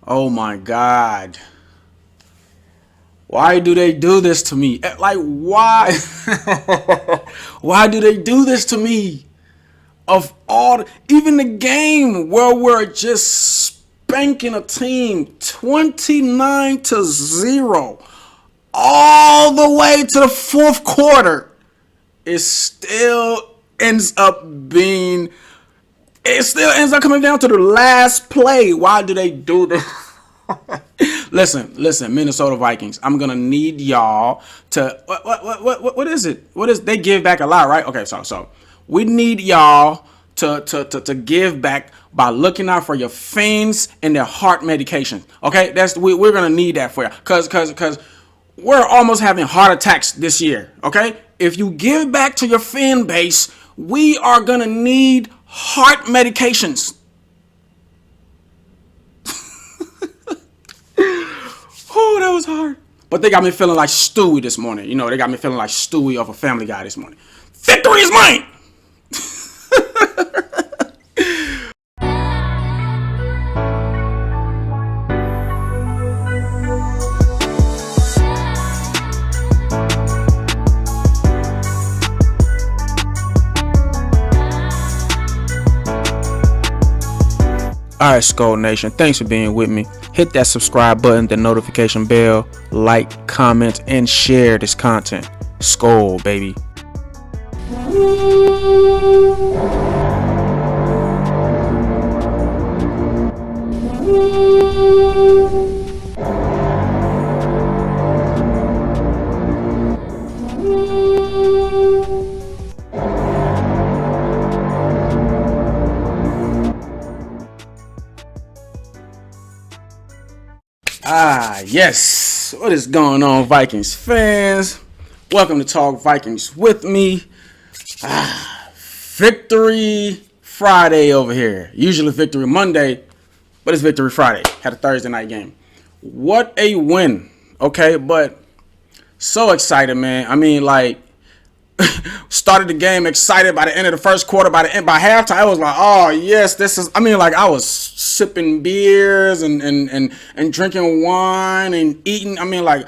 Oh my God. Why do they do this to me? Like, why? Why do they do this to me? Of all, even the game where we're just spanking a team 29-0 all the way to the fourth quarter, it still ends up being, it still ends up coming down to the last play. Why do they do this? Listen, Minnesota Vikings. I'm gonna need y'all to what is it? What is they give back a lot, right? Okay, so we need y'all to give back by looking out for your fans and their heart medication. Okay, we're gonna need that for you, cause we're almost having heart attacks this year. Okay, if you give back to your fan base, we are gonna need heart medications. Oh, that was hard. But they got me feeling like Stewie this morning. You know, they got me feeling like Stewie off a Family Guy this morning. Victory is mine! Alright, Skull Nation, thanks for being with me. Hit that subscribe button, the notification bell, like, comment, and share this content. Skull, baby. Yes. What is going on, Vikings fans? Welcome to Talk Vikings with me. Victory Friday over here. Usually Victory Monday, but it's Victory Friday. Had a Thursday night game. What a win. Okay, but so excited, man. I mean, like, started the game excited by the end of the first quarter. By halftime, I was like, oh yes, this is. I mean, like, I was sipping beers and drinking wine and eating. I mean, like,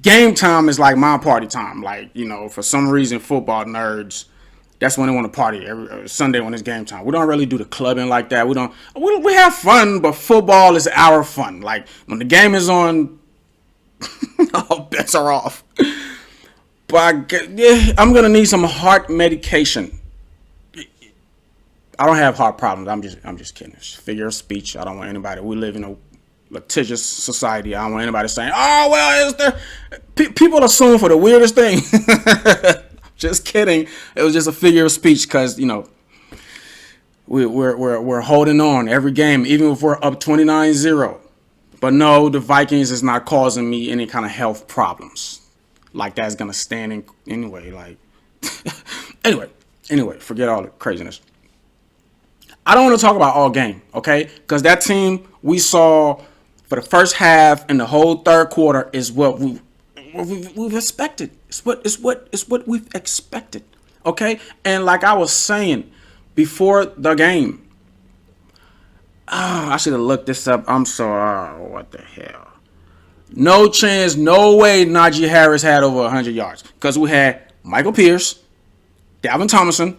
game time is like my party time. Like, you know, for some reason, football nerds, that's when they want to party every Sunday when it's game time. We don't really do the clubbing like that. We have fun, but football is our fun. Like, when the game is on, all bets are off. But I'm gonna need some heart medication. I don't have heart problems. I'm just kidding. It's figure of speech. I don't want anybody. We live in a litigious society. I don't want anybody saying, "Oh well, it's there." People assume for the weirdest thing. Just kidding. It was just a figure of speech because, you know, we're holding on every game, even if we're up 29-0. But no, the Vikings is not causing me any kind of health problems. Like, that's gonna stand in anyway. Like, anyway, forget all the craziness. I don't want to talk about all game, okay? Because that team we saw for the first half and the whole third quarter is what we've expected. It's what we've expected, okay? And like I was saying before the game, I should have looked this up. I'm sorry. Oh, what the hell? No chance, no way Najee Harris had over 100 yards. Because we had Michael Pierce, Dalvin Tomlinson,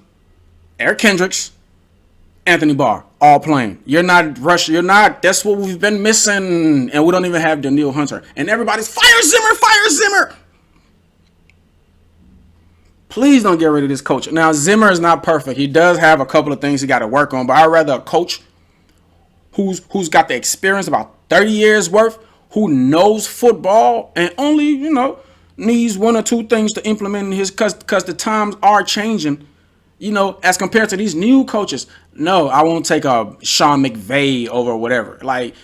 Eric Kendricks, Anthony Barr, all playing. You're not rushing. You're not. That's what we've been missing. And we don't even have Danielle Hunter. And everybody's, fire Zimmer. Please don't get rid of this coach. Now, Zimmer is not perfect. He does have a couple of things he got to work on. But I'd rather a coach who's got the experience, about 30 years worth, who knows football and only, you know, needs one or two things to implement in his, because the times are changing, you know, as compared to these new coaches. No, I won't take a Sean McVay over whatever. Like,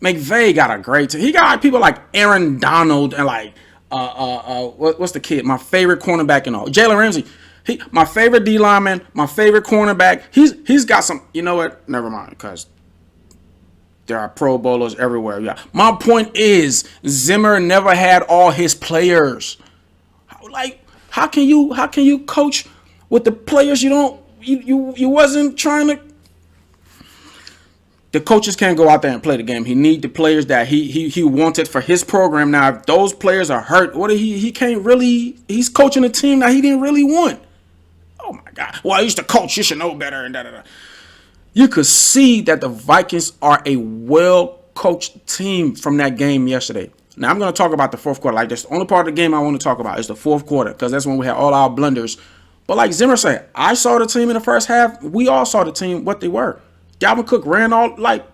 McVay got a great team. He got people like Aaron Donald and like what's the kid? My favorite cornerback and all, Jalen Ramsey. My favorite D lineman, my favorite cornerback. He's got some. You know what? Never mind, because there are Pro Bowlers everywhere. Yeah. My point is, Zimmer never had all his players. Like, how can you coach with the players you don't? You wasn't trying to. The coaches can't go out there and play the game. He need the players that he wanted for his program. Now, if those players are hurt, he can't really. He's coaching a team that he didn't really want. Oh my God! Well, I used to coach. You should know better. And da da da. You could see that the Vikings are a well-coached team from that game yesterday. Now, I'm going to talk about the fourth quarter. Like, that's the only part of the game I want to talk about is the fourth quarter, because that's when we had all our blunders. But like Zimmer said, I saw the team in the first half. We all saw the team, what they were. Dalvin Cook ran all, like,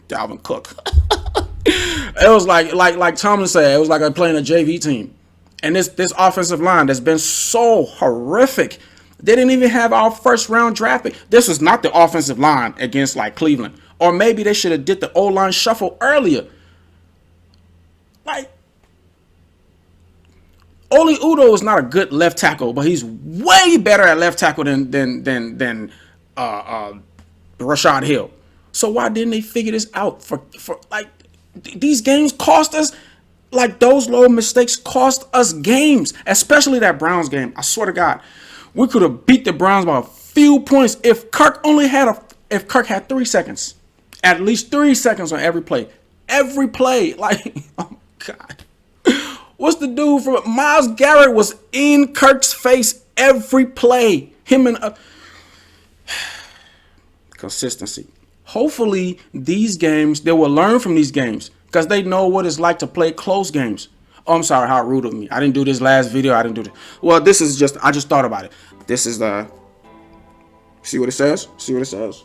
Dalvin Cook. It was like Tomlin said, it was like I'm playing a JV team. And this offensive line that's been so horrific. They didn't even have our first round draft pick. This was not the offensive line against like Cleveland. Or maybe they should have did the O-line shuffle earlier. Like, Oli Udoh is not a good left tackle, but he's way better at left tackle than Rashad Hill. So why didn't they figure this out? For like, these games cost us. Like, those little mistakes cost us games, especially that Browns game. I swear to God. We could have beat the Browns by a few points if Kirk had 3 seconds. At least 3 seconds on every play. Every play. Like, oh God. What's the dude from Myles Garrett was in Kirk's face every play. Him and consistency. Hopefully these games, they will learn from these games because they know what it's like to play close games. Oh, I'm sorry, how rude of me. I didn't do this last video. I didn't do this. Well, this is just, I just thought about it. This is see what it says? See what it says?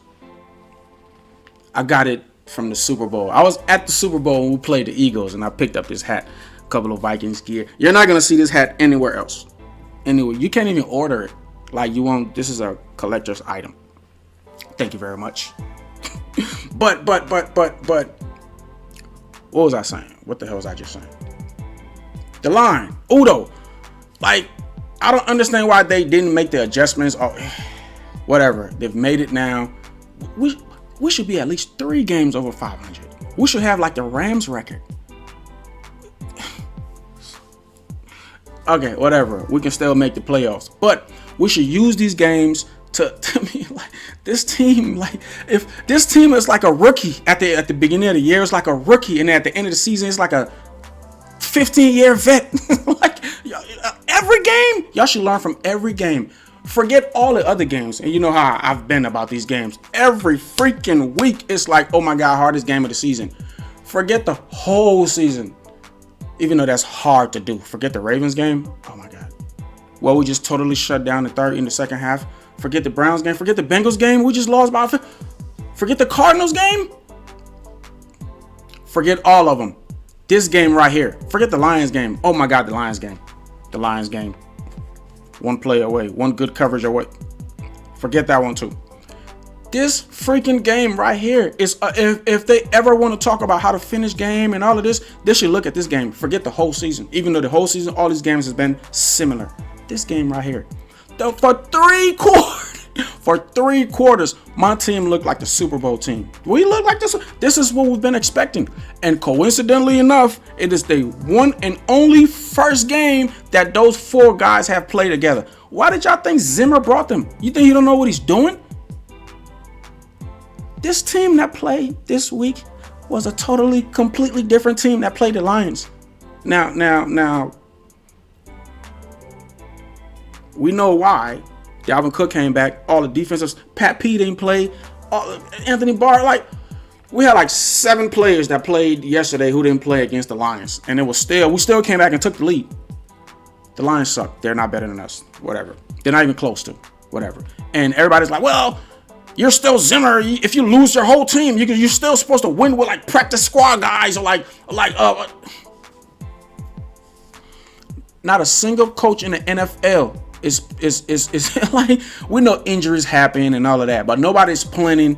I got it from the Super Bowl. I was at the Super Bowl when we played the Eagles, and I picked up this hat. A couple of Vikings gear. You're not going to see this hat anywhere else. Anyway, you can't even order it. Like, you won't, this is a collector's item. Thank you very much. But, what was I saying? What the hell was I just saying? The line, Udoh, like, I don't understand why they didn't make the adjustments. Oh, whatever, they've made it now. We should be at least 3 games over 500. We should have like the Rams record. Okay, whatever. We can still make the playoffs, but we should use these games to me, like, this team, like, if this team is like a rookie at the beginning of the year, it's like a rookie, and at the end of the season, it's like a 15-year vet. Like, every game, y'all should learn from every game. Forget all the other games. And you know how I've been about these games. Every freaking week, it's like, oh my God, hardest game of the season. Forget the whole season. Even though that's hard to do. Forget the Ravens game. Oh my God. Well, we just totally shut down in the second half. Forget the Browns game. Forget the Bengals game. We just lost by. Forget the Cardinals game. Forget all of them. This game right here. Forget the Lions game. Oh my God, the Lions game. The Lions game. One play away. One good coverage away. Forget that one too. This freaking game right here is, if they ever want to talk about how to finish game and all of this, they should look at this game. Forget the whole season. Even though the whole season, all these games has been similar. This game right here. For 3 quarters, my team looked like the Super Bowl team. We look like this. This is what we've been expecting. And coincidentally enough, it is the one and only first game that those 4 guys have played together. Why did y'all think Zimmer brought them? You think he don't know what he's doing? This team that played this week was a totally, completely different team that played the Lions. Now, we know why. Dalvin Cook came back. All the defensives. Pat P didn't play. Anthony Barr. Like, we had like 7 players that played yesterday who didn't play against the Lions, and we still came back and took the lead. The Lions suck. They're not better than us. Whatever. They're not even close to. Whatever. And everybody's like, well, you're still Zimmer. If you lose your whole team, you're still supposed to win with like practice squad guys or like. Not a single coach in the NFL is like, we know injuries happen and all of that, but nobody's planning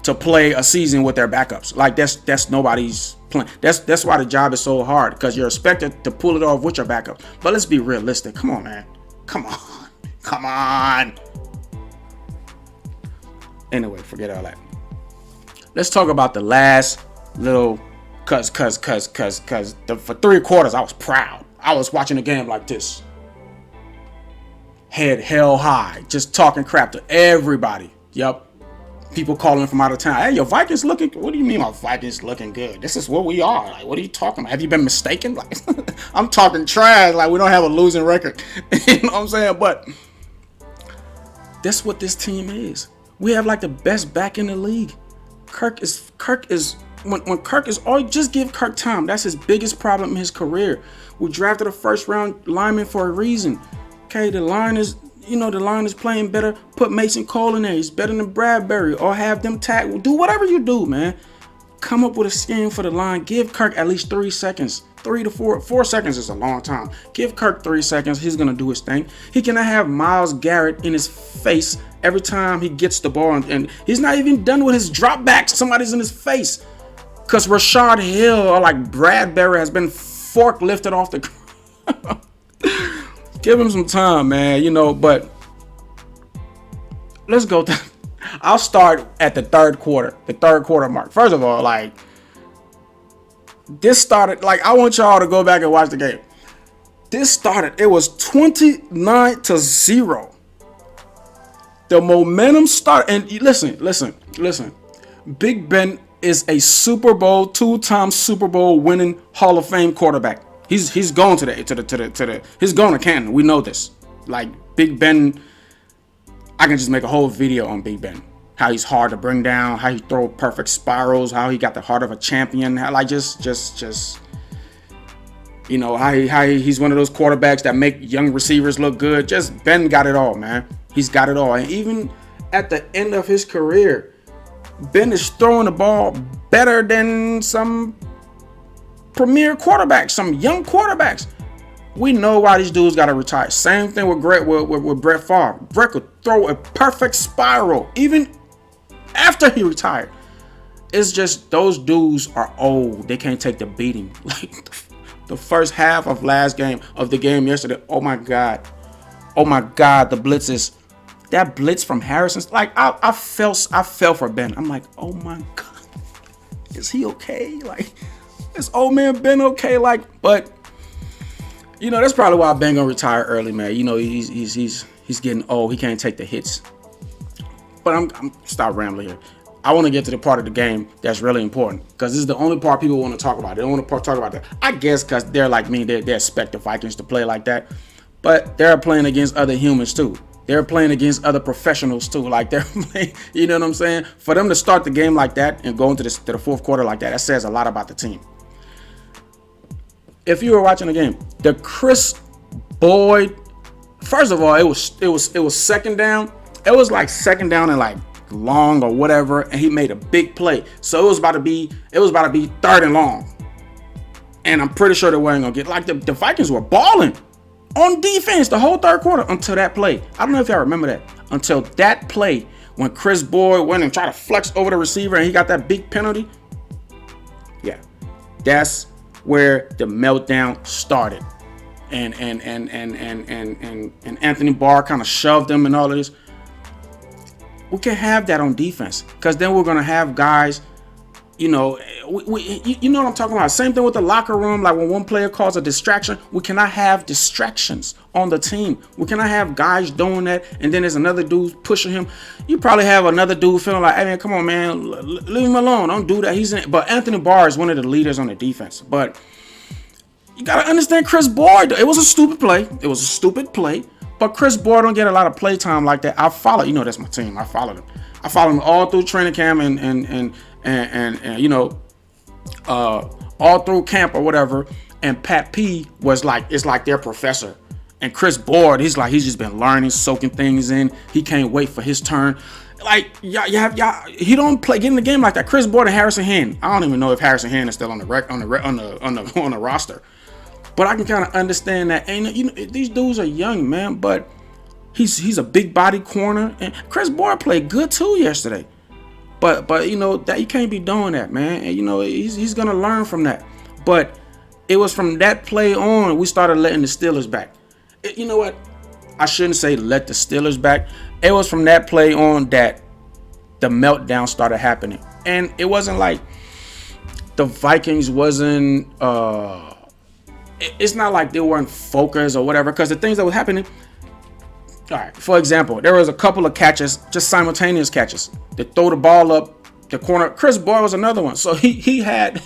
to play a season with their backups. Like, that's nobody's plan. That's why the job is so hard, because you're expected to pull it off with your backup. But let's be realistic. Come on, man. Come on. Anyway, forget all that. Let's talk about the last little, cause for 3 quarters I was proud. I was watching the game like this. Head held high, just talking crap to everybody. Yep. People calling from out of town. Hey, your Vikings looking. What do you mean my Vikings looking good? This is what we are. Like, what are you talking about? Have you been mistaken? Like, I'm talking trash. Like, we don't have a losing record. You know what I'm saying? But that's what this team is. We have like the best back in the league. Kirk is when Kirk is all, just give Kirk time. That's his biggest problem in his career. We drafted a first round lineman for a reason. Okay, the line is playing better. Put Mason Cole in there. He's better than Bradbury. Or have them tag. Do whatever you do, man. Come up with a scheme for the line. Give Kirk at least 3 seconds. 3 to 4. 4 seconds is a long time. Give Kirk 3 seconds. He's going to do his thing. He cannot have Myles Garrett in his face every time he gets the ball. And he's not even done with his drop backs. Somebody's in his face. Because Rashard Hill or like Bradbury has been forklifted off the ground. Give him some time, man, but let's go. I'll start at the third quarter mark. First of all, like, this started, like, I want y'all to go back and watch the game. This started, it was 29-0. The momentum started, and listen. Big Ben is a Super Bowl, 2-time Super Bowl winning Hall of Fame quarterback. He's going he's going to Canton. We know this. Like, Big Ben, I can just make a whole video on Big Ben. How he's hard to bring down, how he throw perfect spirals, how he got the heart of a champion. How, like, just how he's one of those quarterbacks that make young receivers look good. Just Ben got it all, man. He's got it all. And even at the end of his career, Ben is throwing the ball better than some premier quarterbacks, some young quarterbacks. We know why these dudes got to retire. Same thing with Brett Favre. Brett could throw a perfect spiral even after he retired. It's just those dudes are old. They can't take the beating. Like the first half of the game yesterday. Oh my God, the blitzes. That blitz from Harrison, like I fell for Ben. I'm like, oh my God, is he okay? Like, is old man Ben okay? Like, but that's probably why Ben gonna retire early, man. He's getting old. He can't take the hits. But I'm stop rambling here. I want to get to the part of the game that's really important, because this is the only part people want to talk about. They don't want to talk about that. I guess because they're like me, they expect the Vikings to play like that, but they're playing against other humans too. They're playing against other professionals too. Like, they're playing, you know what I'm saying? For them to start the game like that and go into the fourth quarter like that says a lot about the team. If you were watching the game, the Chris Boyd, first of all, it was second down. It was like second down and like long or whatever, and he made a big play. So it was about to be third and long. And I'm pretty sure they weren't gonna get, like, the Vikings were balling on defense the whole third quarter until that play. I don't know if y'all remember that. Until that play when Chris Boyd went and tried to flex over the receiver and he got that big penalty. Yeah, that's where the meltdown started. And Anthony Barr kind of shoved him and all of this. We can't have that on defense, because then we're gonna have guys. You know what I'm talking about. Same thing with the locker room. Like, when one player calls a distraction, we cannot have distractions on the team. We cannot have guys doing that, and then there's another dude pushing him. You probably have another dude feeling like, hey man, come on man, leave him alone. Don't do that. But Anthony Barr is one of the leaders on the defense. But you gotta understand Chris Boyd. It was a stupid play. But Chris Boyd don't get a lot of play time like that. I follow. That's my team. I followed him. I followed him all through training camp and all through camp or whatever. And Pat P was like, it's like their professor. And Chris Boyd, he's just been learning, soaking things in. He can't wait for his turn. Like, y'all, he don't get in the game like that. Chris Boyd and Harrison Hand. I don't even know if Harrison Hand is still on the roster. But I can kind of understand that. And these dudes are young, man. But he's a big body corner, and Chris Boyd played good too yesterday. But that you can't be doing that, man. And he's gonna learn from that. But it was from that play on we started letting the Steelers back. You know what? I shouldn't say let the Steelers back. It was from that play on that the meltdown started happening, and it wasn't like the Vikings wasn't. It's not like they weren't focused or whatever, because the things that were happening, All right. For example, there was a couple of catches, just simultaneous catches. They throw the ball up the corner. Chris Boyd was another one. So he had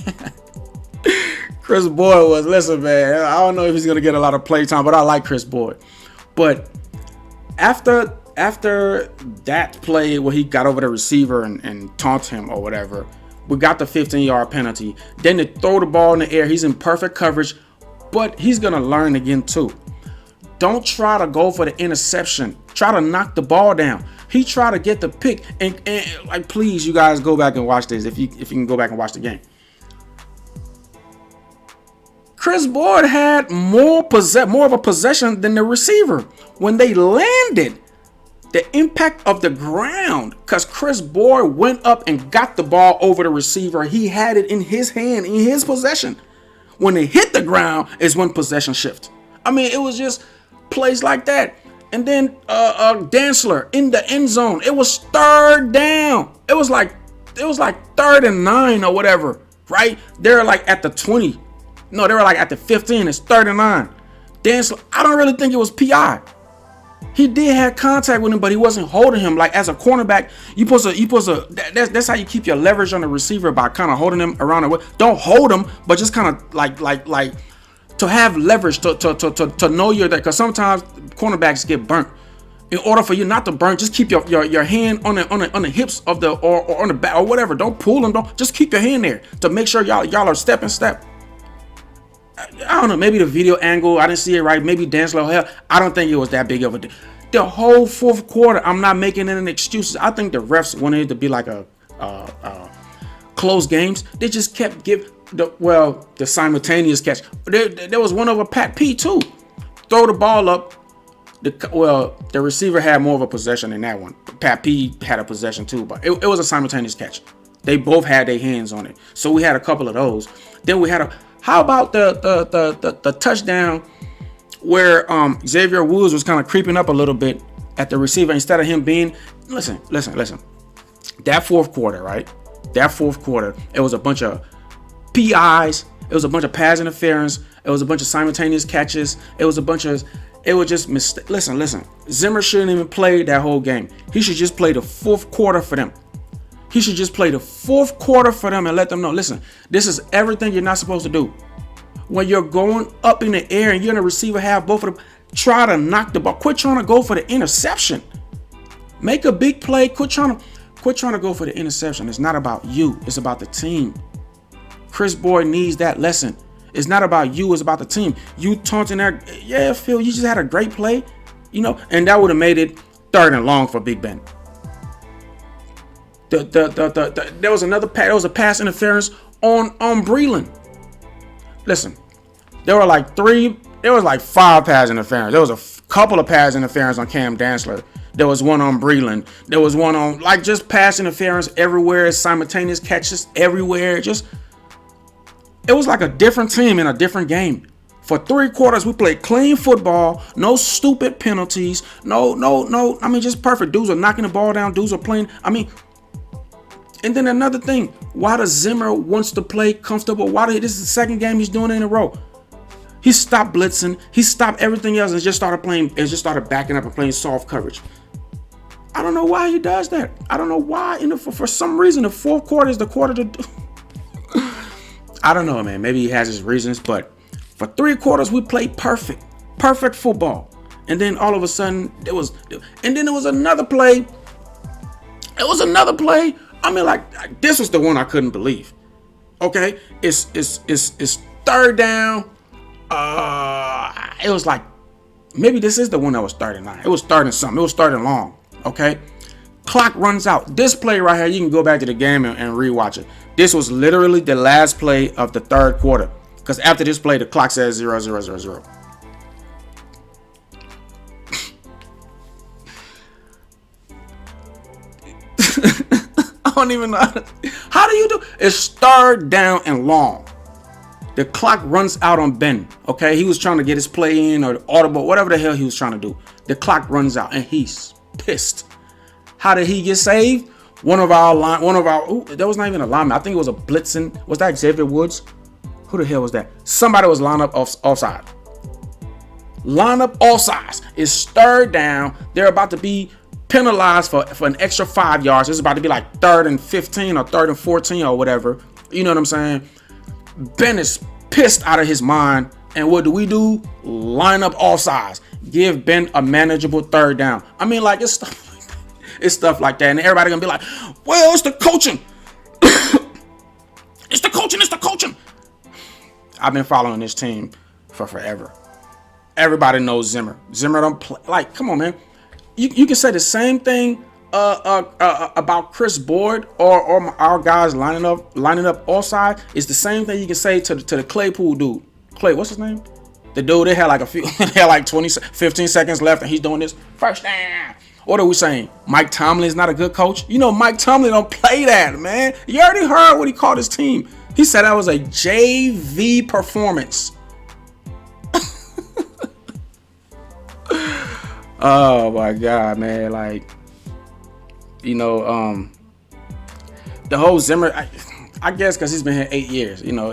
Chris Boyd was, listen, man, I don't know if he's gonna get a lot of play time, but I like Chris Boyd. But after that play where he got over the receiver and taunted him or whatever, we got the 15-yard penalty. Then they throw the ball in the air. He's in perfect coverage, but he's gonna learn again too. Don't try to go for the interception. Try to knock the ball down. He tried to get the pick, and like, please, you guys go back and watch this if you can go back and watch the game. Chris Boyd had more of a possession than the receiver. When they landed, the impact of the ground, because Chris Boyd went up and got the ball over the receiver. He had it in his hand, in his possession. When they hit the ground is when possession shift. I mean, it was just plays like that. And then Dantzler in the end zone. It was third down. It was like 3rd and 9 or whatever, right? They're like at the 20. No, they were like at the 15. It's 3rd and 9. Dantzler, I don't really think it was PI. He did have contact with him, but he wasn't holding him. Like, as a cornerback, that's how you keep your leverage on the receiver, by kind of holding him around the way. Don't hold him, but just kind of like to have leverage to know you're there, because sometimes cornerbacks get burnt. In order for you not to burn, just keep your hand on the hips of the or on the back or whatever. Don't pull them. Don't just keep your hand there to make sure y'all are step. I don't know, maybe the video angle, I didn't see it right. Maybe Dantzler, hell, I don't think it was that big of a deal. The whole fourth quarter, I'm not making any excuses. I think the refs wanted it to be like a close games. They just kept giving the simultaneous catch. There was one over Pat P too. Throw the ball up. The receiver had more of a possession than that one. Pat P had a possession too, but it was a simultaneous catch. They both had their hands on it. So we had a couple of those. Then we had how about the touchdown where Xavier Woods was kind of creeping up a little bit at the receiver instead of him being, listen. That fourth quarter, right? It was a bunch of PIs. It was a bunch of pass interference. It was a bunch of simultaneous catches. It was just mistake. Listen. Zimmer shouldn't even play that whole game. He should just play the fourth quarter for them. He should just play the fourth quarter for them and let them know, listen, this is everything you're not supposed to do. When you're going up in the air and you're in the receiver, have both of them, try to knock the ball. Quit trying to go for the interception. Make a big play. Quit trying to go for the interception. It's not about you. It's about the team. Chris Boyd needs that lesson. It's not about you. It's about the team. You taunting there. Yeah, Phil, you just had a great play, and that would have made it 3rd and long for Big Ben. There was another pass. There was a pass interference on Breeland. Listen, there were like 5 pass interference. There was a couple of pass interference on Cam Dantzler. There was one on Breeland. There was one on just pass interference everywhere. Simultaneous catches everywhere. It was like a different team in a different game. For 3 quarters, we played clean football. No stupid penalties. No. I mean, just perfect. Dudes are knocking the ball down. Dudes are playing. And then another thing, why does Zimmer wants to play comfortable? This is the second game he's doing it in a row. He stopped blitzing. He stopped everything else and just started backing up and playing soft coverage. I don't know why he does that. I don't know why. For some reason, the fourth quarter is the quarter to do. I don't know, man. Maybe he has his reasons, but for 3 quarters, we played perfect football. And then all of a sudden, there was another play. It was another play. I mean, this was the one I couldn't believe. Okay, it's 3rd down. It was like, maybe this is the one that was 3rd and 9. It was 3rd and something. It was 3rd and long. Okay, clock runs out. This play right here, you can go back to the game and rewatch it. This was literally the last play of the 3rd quarter, because after this play, the clock says 0-0-0-0. I don't even know how do you do. It's 3rd down and long. The clock runs out on Ben. Okay, he was trying to get his play in or audible, whatever the hell he was trying to do. The clock runs out and he's pissed. How did he get saved? That was not even a lineman. I think it was a blitzing. Was that Xavier Woods? Who the hell was that? Somebody was lined up offside. Line up all sides. It's third down. They're about to be penalized for an extra 5 yards. It's about to be like 3rd and 15 or 3rd and 14 or whatever. You know what I'm saying? Ben is pissed out of his mind. And what do? Line up all sides. Give Ben a manageable third down. I mean, like, it's stuff like that. It's stuff like that. And everybody gonna be like, well, it's the coaching. It's the coaching. I've been following this team for forever. Everybody knows Zimmer. Zimmer don't play. Like, come on, man. You can say the same thing about Chris Board or our guys lining up all sides. It's the same thing you can say to the Claypool dude. Clay, what's his name? The dude, they had like they had like 15 seconds left and he's doing this first down. What are we saying? Mike Tomlin is not a good coach? You know, Mike Tomlin don't play that, man. You already heard what he called his team. He said that was a JV performance. Oh my God, man. Like, you know, the whole Zimmer, I guess because he's been here 8 years, you know,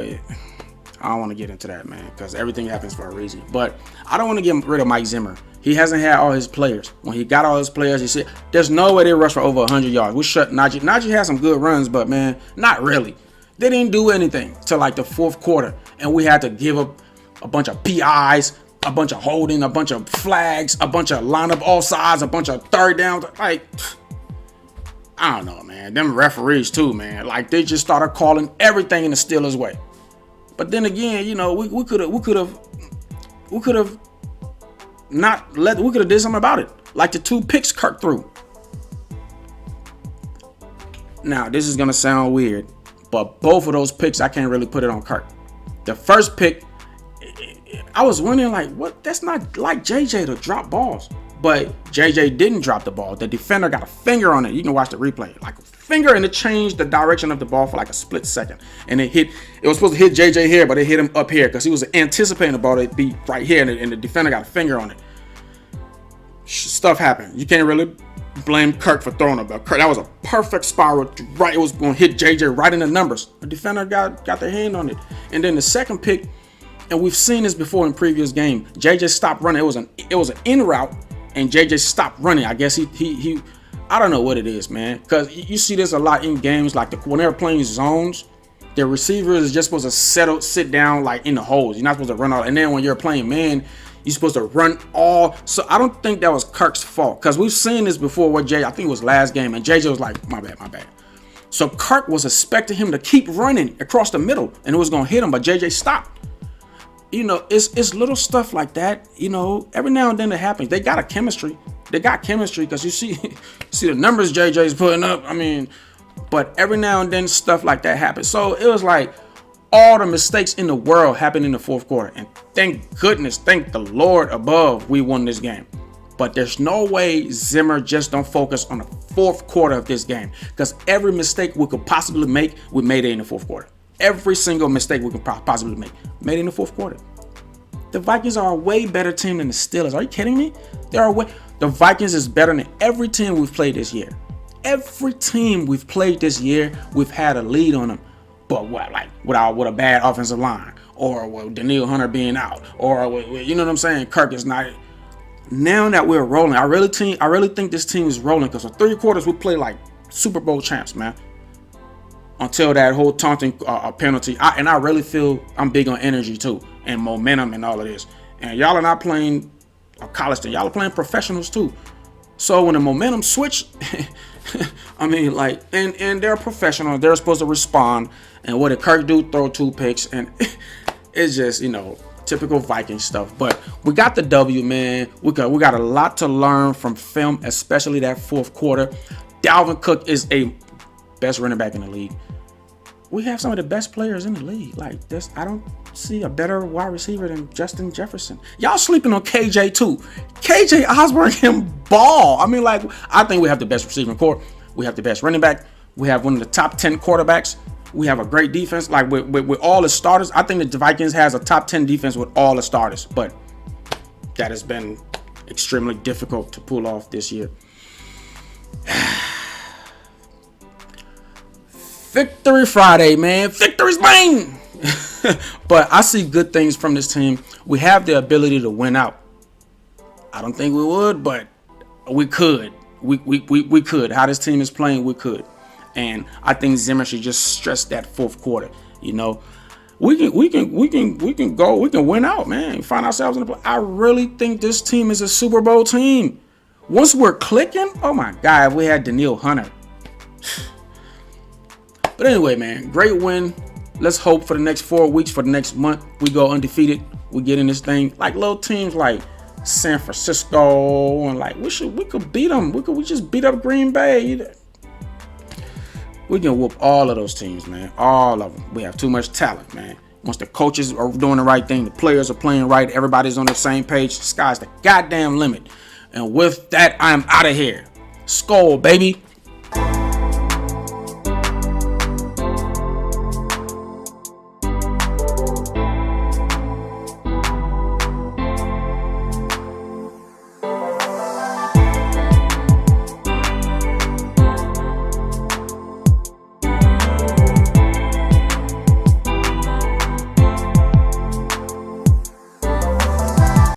I don't want to get into that, man, because everything happens for a reason. But I don't want to get rid of Mike Zimmer. He hasn't had all his players. When he got all his players, he said, there's no way they rush for over 100 yards. We shut Najee. Najee had some good runs, but, man, not really. They didn't do anything till like the fourth quarter. And we had to give up a bunch of PIs, a bunch of holding, a bunch of flags, a bunch of line up all sides, a bunch of third downs. Like, I don't know, man. Them referees, too, man. Like, they just started calling everything in the Steelers' way. But then again, you know, we could have did something about it. Like the 2 picks Kirk threw. Now, this is gonna sound weird, but both of those picks, I can't really put it on Kirk. The first pick, I was wondering, like, what? That's not like JJ to drop balls. But JJ didn't drop the ball. The defender got a finger on it. You can watch the replay. Like a finger, and it changed the direction of the ball for like a split second. And it was supposed to hit JJ here, but it hit him up here because he was anticipating the ball to be right here, and the defender got a finger on it. Stuff happened. You can't really blame Kirk for throwing it. But Kirk, that was a perfect spiral. Right, it was going to hit JJ right in the numbers. The defender got their hand on it. And then the second pick, and we've seen this before in previous game. JJ stopped running. It was an in route. And JJ stopped running. I guess he I don't know what it is, man. Because you see this a lot in games, like when they're playing zones, the receiver is just supposed to sit down like in the holes. You're not supposed to run all. And then when you're playing man, you're supposed to run all. So I don't think that was Kirk's fault. Because we've seen this before with I think it was last game. And JJ was like, my bad. So Kirk was expecting him to keep running across the middle. And it was going to hit him. But JJ stopped. You know, it's little stuff like that. You know, every now and then it happens. They got chemistry because you see the numbers JJ's putting up. I mean, but every now and then stuff like that happens. So it was like all the mistakes in the world happened in the fourth quarter. And thank the Lord above, we won this game. But there's no way Zimmer just don't focus on the fourth quarter of this game, because every mistake we could possibly make, we made it in the fourth quarter. Every single mistake we could possibly make, made it in the fourth quarter. The Vikings are a way better team than the Steelers. Are you kidding me? The Vikings is better than every team we've played this year. Every team we've played this year, we've had a lead on them. But what, like with a bad offensive line, or with Danielle Hunter being out, or with, you know what I'm saying? Kirk is not. Now that we're rolling, I really think this team is rolling, because for 3 quarters we play like Super Bowl champs, man. Until that whole taunting penalty. I really feel I'm big on energy too, and momentum and all of this. And y'all are not playing a college team. Y'all are playing professionals too. So when the momentum switch, I mean, like, and they're professional. They're supposed to respond. And what did Kirk do? Throw 2 picks. And it's just, you know, typical Viking stuff. But we got the W, man. We got a lot to learn from film, especially that fourth quarter. Dalvin Cook is a best running back in the league. We have some of the best players in the league. Like this, I don't see a better wide receiver than Justin Jefferson. Y'all sleeping on KJ too. KJ Osborne can ball. I mean, like, I think we have the best receiving core. We have the best running back. We have one of the top 10 quarterbacks. We have a great defense. Like with all the starters, I think the Vikings has a top 10 defense with all the starters. But that has been extremely difficult to pull off this year. Victory Friday, man. Victory's mine. But I see good things from this team. We have the ability to win out. I don't think we would, but we could. We could. How this team is playing, we could. And I think Zimmer should just stress that fourth quarter. You know, we can go. We can win out, man. Find ourselves in the play. I really think this team is a Super Bowl team. Once we're clicking, oh my God, if we had Danielle Hunter. But anyway, man, great win. Let's hope for the next 4 weeks, for the next month, we go undefeated. We get in this thing like little teams like San Francisco, and like we could beat them. We just beat up Green Bay. We can whoop all of those teams, man. All of them. We have too much talent, man. Once the coaches are doing the right thing, the players are playing right, everybody's on the same page, the sky's the goddamn limit. And with that, I'm out of here. Skol, baby.